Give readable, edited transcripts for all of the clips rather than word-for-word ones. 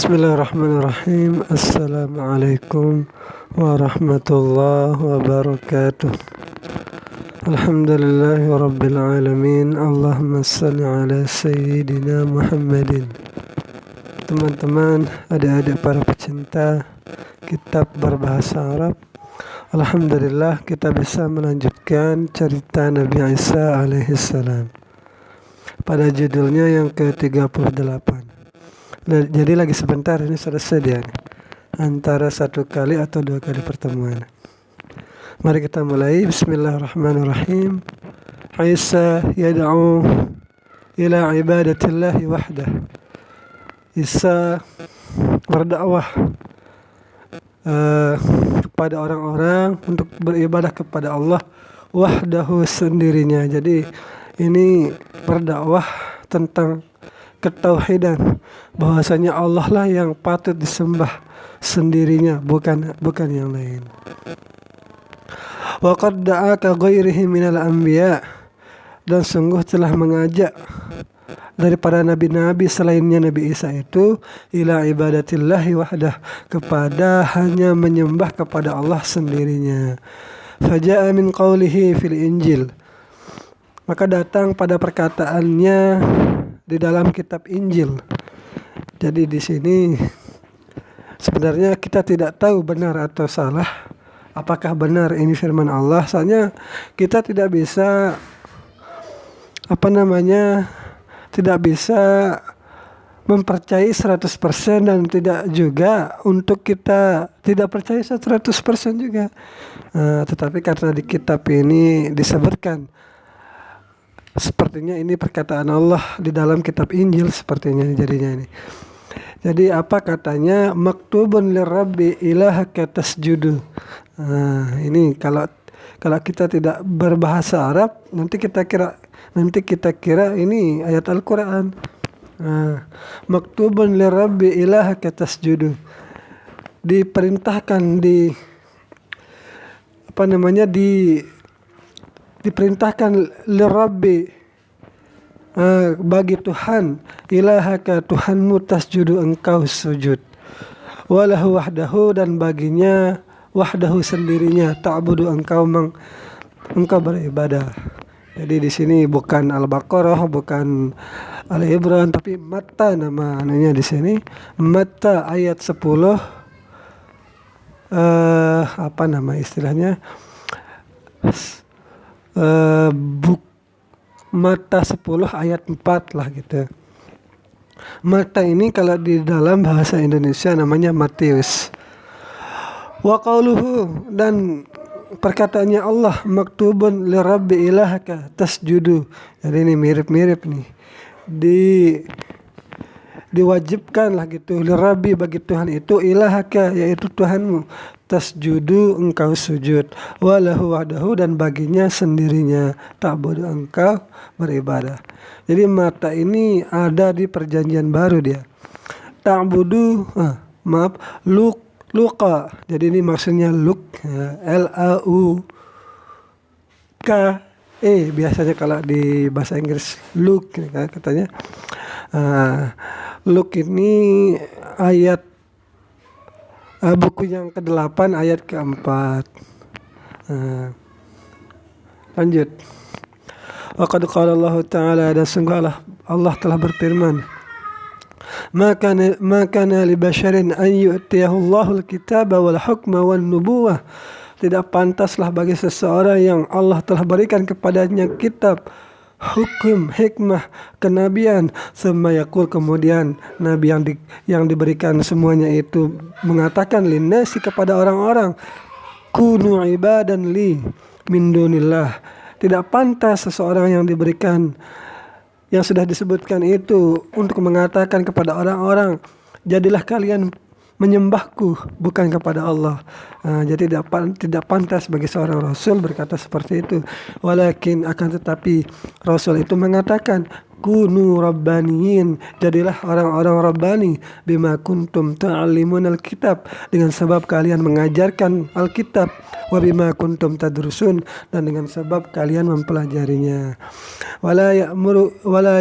Bismillahirrahmanirrahim. Assalamualaikum warahmatullahi wabarakatuh. Alhamdulillahi rabbil alamin. Allahumma salli ala sayyidina Muhammadin. Teman-teman, adik-adik para pecinta kitab berbahasa Arab, alhamdulillah kita bisa melanjutkan cerita Nabi Isa alaihissalam pada judulnya yang ke-38. Nah, jadi lagi sebentar ini selesai dia nih. Antara satu kali atau dua kali pertemuan. Mari kita mulai. Bismillahirrahmanirrahim. Isa yad'u ila ibadatillahi wahdah. Isa berdakwah kepada orang-orang untuk beribadah kepada Allah wahdahu sendirinya. Jadi ini berdakwah tentang ketauhidan, bahwasanya Allah lah yang patut disembah sendirinya, bukan yang lain. Wa qad da'a ka ghairihi minal anbiya, dan sungguh telah mengajak daripada nabi-nabi selainnya Nabi Isa itu ila ibadatillahi wahdah, kepada hanya menyembah kepada Allah sendirinya. Faja'a min qawlihi fil Injil, maka datang pada perkataannya di dalam kitab Injil. Jadi di sini sebenarnya kita tidak tahu benar atau salah, apakah benar ini firman Allah. Soalnya kita tidak bisa tidak bisa mempercayai 100% dan tidak juga untuk kita tidak percaya 100% juga. Tetapi karena di kitab ini disebutkan, sepertinya ini perkataan Allah di dalam kitab Injil, sepertinya jadinya ini. Jadi apa katanya? Maktubun lirabbi ilahaka tasjudu. Ini kalau kita tidak berbahasa Arab, nanti kita kira ini ayat Al-Qur'an. Maktubun lirabbi ilahaka tasjudu. Diperintahkan diperintahkan lirabbi, bagi Tuhan, ilahaka Tuhanmu, tasjudu engkau sujud, walahu wahdahu, dan baginya wahdahu sendirinya, ta'budu engkau beribadah. Jadi di sini bukan Al-Baqarah, bukan Al-Imran, tapi Matta namanya di sini. Matta ayat 10, istilahnya? Matta 10 ayat 4 lah gitu. Matta ini kalau di dalam bahasa Indonesia namanya Matius. Wa qauluhu, dan perkataannya Allah, maktubun lirabbi ilahaka tasjudu. Jadi ini mirip-mirip nih. Diwajibkan lah gitu, lirabbi, bagi Tuhan itu, ilahaka, yaitu Tuhanmu, tasjudu engkau sujud, walahu wahdahu, dan baginya sendirinya, ta'budu engkau beribadah. Jadi mata ini ada di perjanjian baru dia. Ta'budu, luqa. Jadi ini maksudnya luk, L-A-U-K-E, biasanya kalau di bahasa Inggris look katanya. Look ini ayat buku yang ke-8 ayat ke-4. Lanjut. Wa qad qala Allah Ta'ala, dan sungguh Allah telah berfirman, ma kana li basharin an yu'tiyahu Allahul kitaba wal hukma wan nubuwah. Tidak pantaslah bagi seseorang yang Allah telah berikan kepadanya kitab, hukum, hikmah, kenabian, semayakul, kemudian nabi yang diberikan semuanya itu mengatakan linnasi, kepada orang-orang, kunu ibadan li min dunillah. Tidak pantas seseorang yang diberikan yang sudah disebutkan itu untuk mengatakan kepada orang-orang, jadilah kalian menyembahku, bukan kepada Allah. Jadi tidak pantas bagi seorang Rasul berkata seperti itu. Walakin, akan tetapi Rasul itu mengatakan, kunu rabbaniyin, jadilah orang-orang rabbani, bima kuntum ta'allimun al-kitab, dengan sebab kalian mengajarkan Alkitab, wa bima kuntum tadrusun, dan dengan sebab kalian mempelajarinya. Wala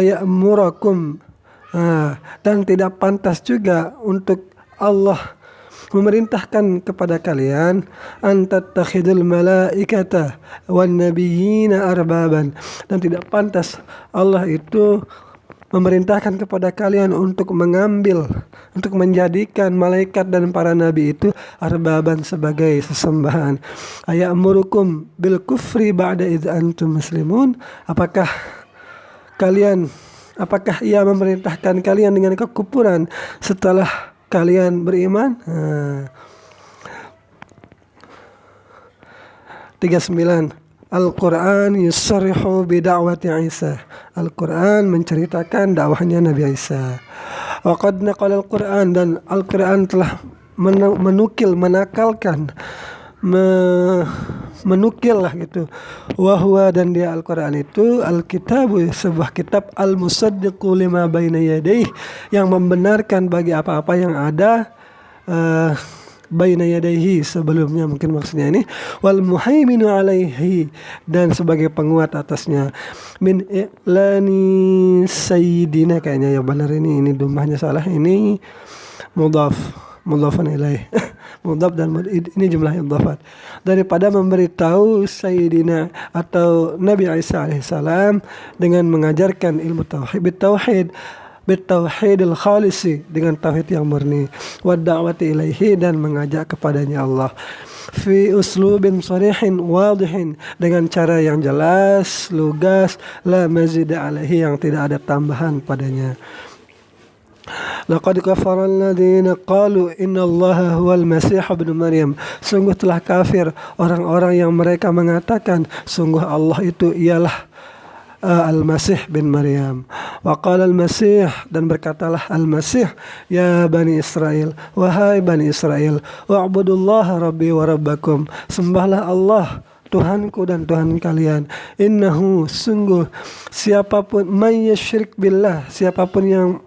ya'murakum Dan tidak pantas juga untuk Allah memerintahkan kepada kalian antattakhidul malaikata wan nabiyina arbaban, dan tidak pantas Allah itu memerintahkan kepada kalian untuk menjadikan malaikat dan para nabi itu arbaban sebagai sesembahan. Ayamurukum bil kufri ba'da idz antum muslimun, apakah ia memerintahkan kalian dengan kekufuran setelah kalian beriman? 39. Al-Quran yusarrihu bida'wati Isa. Al-Quran menceritakan dakwahnya Nabi Isa. Wa qad naqala Al-Quran, dan Al-Quran telah menukil lah gitu. Wahwa, dan dia Al-Quran itu Al-Kitabu, sebuah kitab al-musaddiqu lima baina yadayhi, yang membenarkan bagi apa-apa yang ada baina yadayhi sebelumnya, mungkin maksudnya ini, wal muhaiminu alaihi, dan sebagai penguat atasnya, min i'lani sayyidina, kayaknya ya benar ini domahnya salah, ini mudhafan ilaih mudhaf, dan ini jumlah idhafat, daripada memberitahu Sayyidina atau Nabi Isa alaihissalam dengan mengajarkan ilmu tauhid bitauhidil khalisi, dengan tauhid yang murni, wa da'wati ilaihi, dan mengajak kepadanya Allah, fi uslubin sharihin wadihin, dengan cara yang jelas, lugas, la mazida alaihi, yang tidak ada tambahan padanya. Laqad kafara alladziina qalu innallaha huwal masih ibnu Maryam. Sungguh telah kafir orang-orang yang mereka mengatakan sungguh Allah itu ialah Al-Masih bin Maryam. Wa qala Al-Masih, dan berkatalah Al-Masih, ya Bani Israel, wahai Bani Israel, wa'budullaha rabbi wa rabbakum, sembahlah Allah Tuhanku dan Tuhan kalian. Innahu, sungguh siapapun, may yusyrik billah, siapapun yang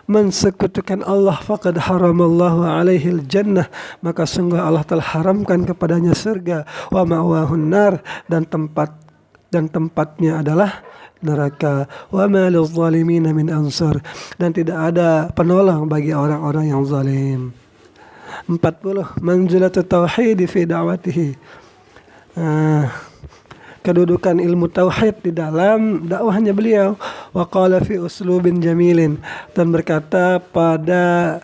mensekutukan Allah, faqad haramallahu alaihil jannah, maka sungguh Allah telah haramkan kepadanya surga, wa ma'wahun nar, dan tempatnya adalah neraka, wa ma lizzalimina min ansar, dan tidak ada penolong bagi orang-orang yang zalim. 40. Manzilatut tauhid fi da'watihi. Kedudukan ilmu tauhid di dalam dakwahnya beliau. Wa qala fi uslubin jamilin, dan berkata pada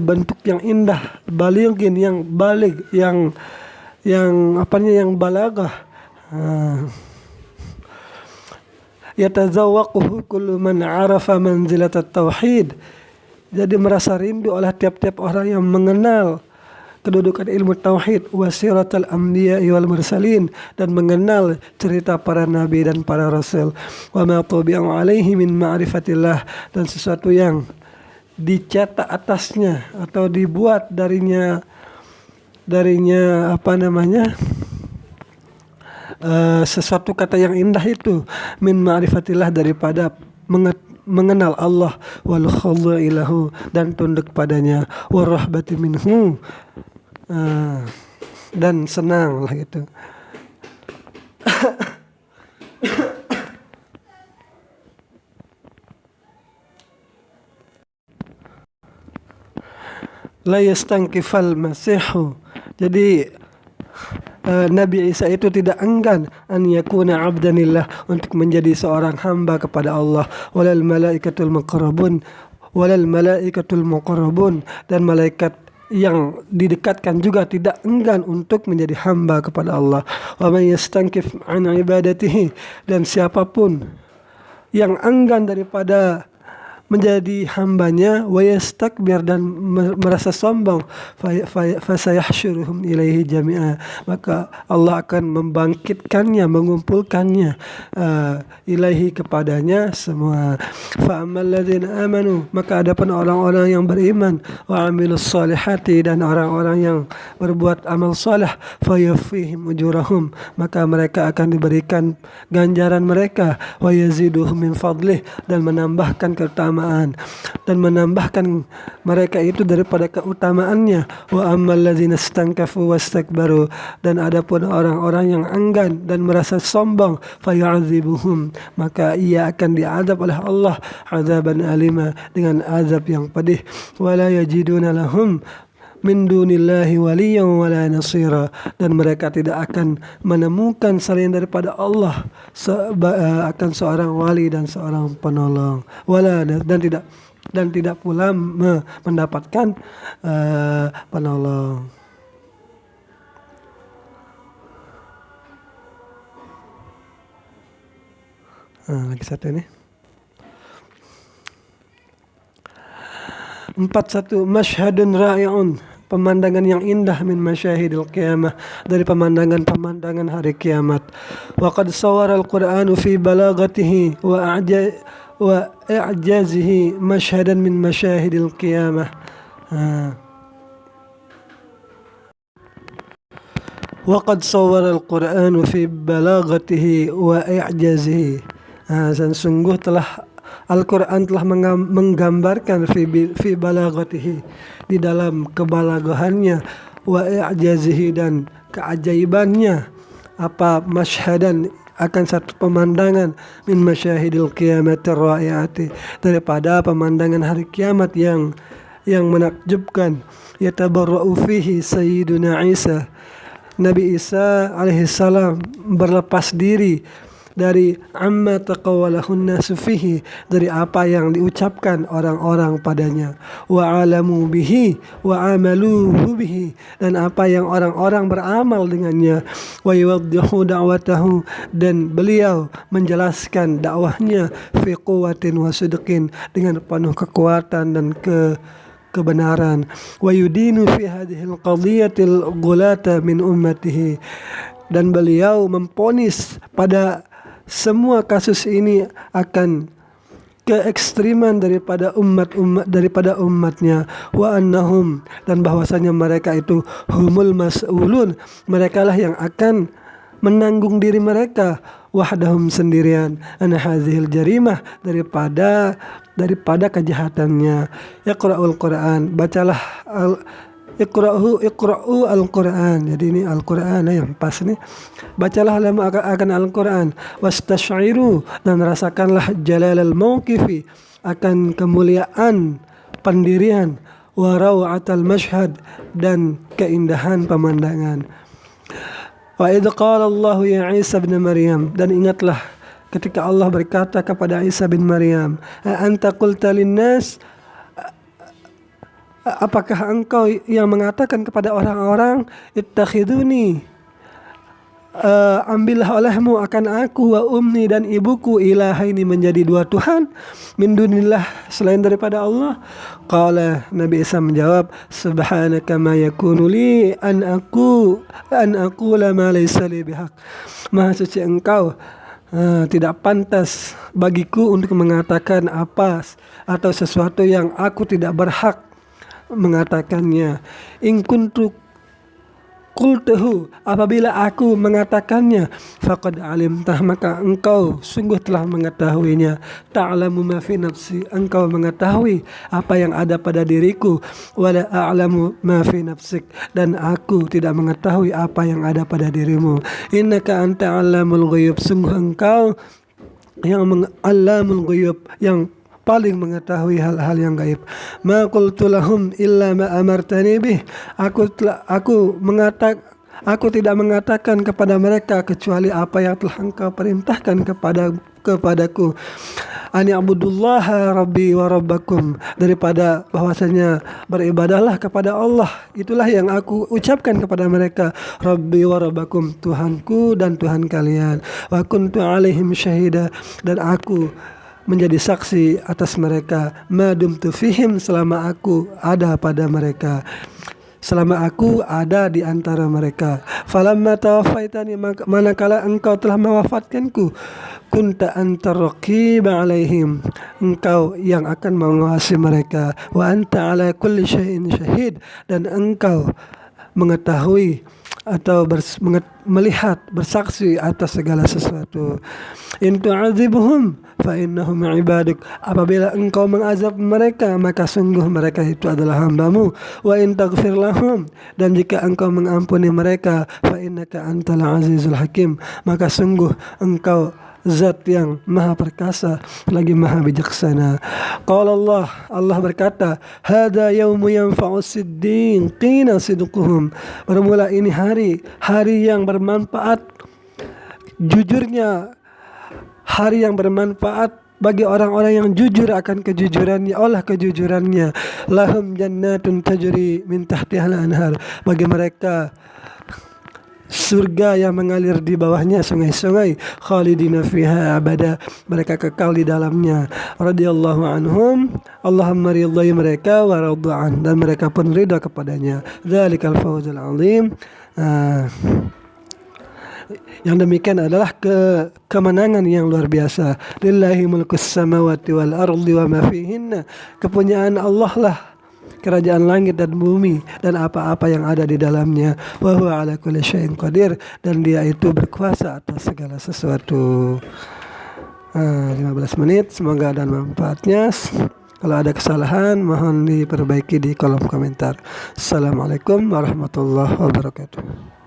bentuk yang indah, balighin, yang balig, yang balaghah. Yatazawwaquhu kullu man 'arafa manzilatat tauhid. Jadi merasa rindu oleh tiap-tiap orang yang mengenal kedudukan ilmu tauhid, wasiratul anbiya wal mursalin, dan mengenal cerita para nabi dan para rasul, wa ma tubi'u alaihi min ma'rifatillah, dan sesuatu yang dicetak atasnya atau dibuat darinya sesuatu kata yang indah itu, min ma'rifatillah, daripada mengenal Allah, wal khadha ilahu, dan tunduk padanya, warahbati minhu, dan senang lah gitu. La yastankifal masihu, jadi Nabi Isa itu tidak enggan an yakuna abdanillah, untuk menjadi seorang hamba kepada Allah, walal malaikatul muqarrabun, dan malaikat yang didekatkan juga tidak enggan untuk menjadi hamba kepada Allah. Wa may yastankif an ibadatihi, dan siapapun yang enggan daripada menjadi hambanya, wa yastakbir, dan merasa sombong, fasayahsyuruhum ilaihi jami'a, maka Allah akan mengumpulkannya ilaihi, kepadanya semua. Fa ammal ladzina amanu, maka adapun orang-orang yang beriman, wa amilus solihati, dan orang-orang yang berbuat amal saleh, fayafihim ujurahum, maka mereka akan diberikan ganjaran mereka, wa yaziduhum min fadlih, dan menambahkan keutamaan. dan menambahkan mereka itu daripada keutamaannya. Wa ammal ladzina istankafu wastakbaru, dan adapun orang-orang yang enggan dan merasa sombong, fayu'adzibuhum, maka ia akan diazab oleh Allah azaban alima, dengan azab yang pedih. Wala yajiduna lahum min dunillahi waliyan wala nasira, dan mereka tidak akan menemukan selain daripada Allah akan seorang wali dan seorang penolong, dan tidak pula mendapatkan penolong. Lagi satu ini 41, masyhadun ra'i'un, pemandangan yang indah, min masyahidil qiyamah, dari pemandangan hari kiamat. Wa qad sawara al-Qur'anu fi balaghatihi wa i'jazihi masyhadan min masyahidil qiyamah. Wa qad sawara al-Qur'anu fi balaghatihi wa i'jazihi, dan sungguh telah Al-Quran telah menggambarkan fi balaghatihi, di dalam kebalagahannya, wa i'jazihi, dan keajaibannya, apa masyhadan, akan satu pemandangan, min masyahidil qiyamatir ra'iati, daripada pemandangan hari kiamat yang menakjubkan. Yatabarra'u fihi sayyiduna Isa, Nabi Isa alaihissalam berlepas diri dari amma taqawwalahun nasu fihi, dari apa yang diucapkan orang-orang padanya, wa alamu bihi wa amaluhu bihi, dan apa yang orang-orang beramal dengannya, wa yuwaddihu da'watahu, dan beliau menjelaskan dakwahnya, fi quwwatin wa sidqin, dengan penuh kekuatan dan kebenaran, wa yudinu fi hadhil qadiyatil ghulata min ummatihi, dan beliau memponis pada semua kasus ini akan keekstriman daripada umatnya, wa annahum, dan bahwasanya mereka itu humul mas'ulun, merekalah yang akan menanggung diri mereka, wahdahum, sendirian, an hadhil jarimah, daripada kejahatannya. Iqra'ul Qur'an, bacalah Iqra'u al-Quran. Jadi ini Al-Quran yang pas nih. Bacalah akan Al-Quran. Wastash'iru, dan rasakanlah jalalal mawqifi, akan kemuliaan pendirian, wa raw'atal mashhad, dan keindahan pemandangan. Wa idh qala Allahu ya Isa bin Maryam, dan ingatlah ketika Allah berkata kepada Isa bin Maryam, anta qulta linnas, apakah engkau yang mengatakan kepada orang-orang, ittakhiduni, ambillah olehmu akan aku, wa ummi, dan ibuku, ilahaini, menjadi dua Tuhan, min dunillah, selain daripada Allah. Qala, Nabi Isa menjawab, subhanaka ma yakunu li an aqula ma laysa li bihaq, maha suci engkau, tidak pantas bagiku untuk mengatakan apa atau sesuatu yang aku tidak berhak mengatakannya. In kuntu qultuhu, apabila aku mengatakannya, faqad alimtah, maka engkau sungguh telah mengetahuinya. Ta'lamu ma fi nafsi, engkau mengetahui apa yang ada pada diriku, wala a'lamu ma fi nafsik, dan aku tidak mengetahui apa yang ada pada dirimu. Innaka anta 'allamul ghuyub, sungguh engkau yang mengallamul ghuyub, yang paling mengetahui hal-hal yang gaib. Ma qultu lahum illa ma amartani bih, aku tidak mengatakan kepada mereka kecuali apa yang telah engkau perintahkan kepadaku. Ani abudullaha rabbi wa rabbakum, daripada bahwasanya beribadahlah kepada Allah, itulah yang aku ucapkan kepada mereka. Rabbi wa rabbakum, Tuhanku dan Tuhan kalian. Wa kuntu alaihim syahida, dan aku menjadi saksi atas mereka, madumtu fihim, selama aku ada pada mereka, selama aku ada di antara mereka. Falamma tawaffaitani, manakala engkau telah mewafatkanku, kunta anta raqiba alaihim, engkau yang akan mengawasi mereka. Wa anta ala kulli syai'in syahid, dan engkau mengetahui atau melihat, bersaksi atas segala sesuatu. In tu'adzibhum fa innahum ibaduk. Apabila engkau mengazab mereka, maka sungguh mereka itu adalah hambamu. Wa in taghfir lahum, dan jika engkau mengampuni mereka, fa innaka antal azizul hakim, maka sungguh engkau Zat yang maha perkasa lagi maha bijaksana. Qala Allah berkata, hada yaumu yanfa'u siddiqina sidquhum. Bermula ini hari yang bermanfaat jujurnya, hari yang bermanfaat bagi orang-orang yang jujur akan kejujurannya, olah kejujurannya. Lahum jannatun tajri min tahtihal anhar, bagi mereka surga yang mengalir di bawahnya sungai-sungai, khalidina fiha abada, mereka kekal di dalamnya. Radhiyallahu anhum, Allahumma ridhai mereka wa radhan, dan mereka pun ridha kepadanya. Dzalikal fawzul azim. Yang demikian adalah kemenangan yang luar biasa. Lillahi mulkus samawati wal ardi wa ma fihinna. Kepunyaan Allah lah kerajaan langit dan bumi dan apa-apa yang ada di dalamnya. Wa huwa ala kulli syai'in qadir, dan dia itu berkuasa atas segala sesuatu. 15 menit, semoga ada manfaatnya. Kalau ada kesalahan mohon diperbaiki di kolom komentar. Assalamualaikum warahmatullahi wabarakatuh.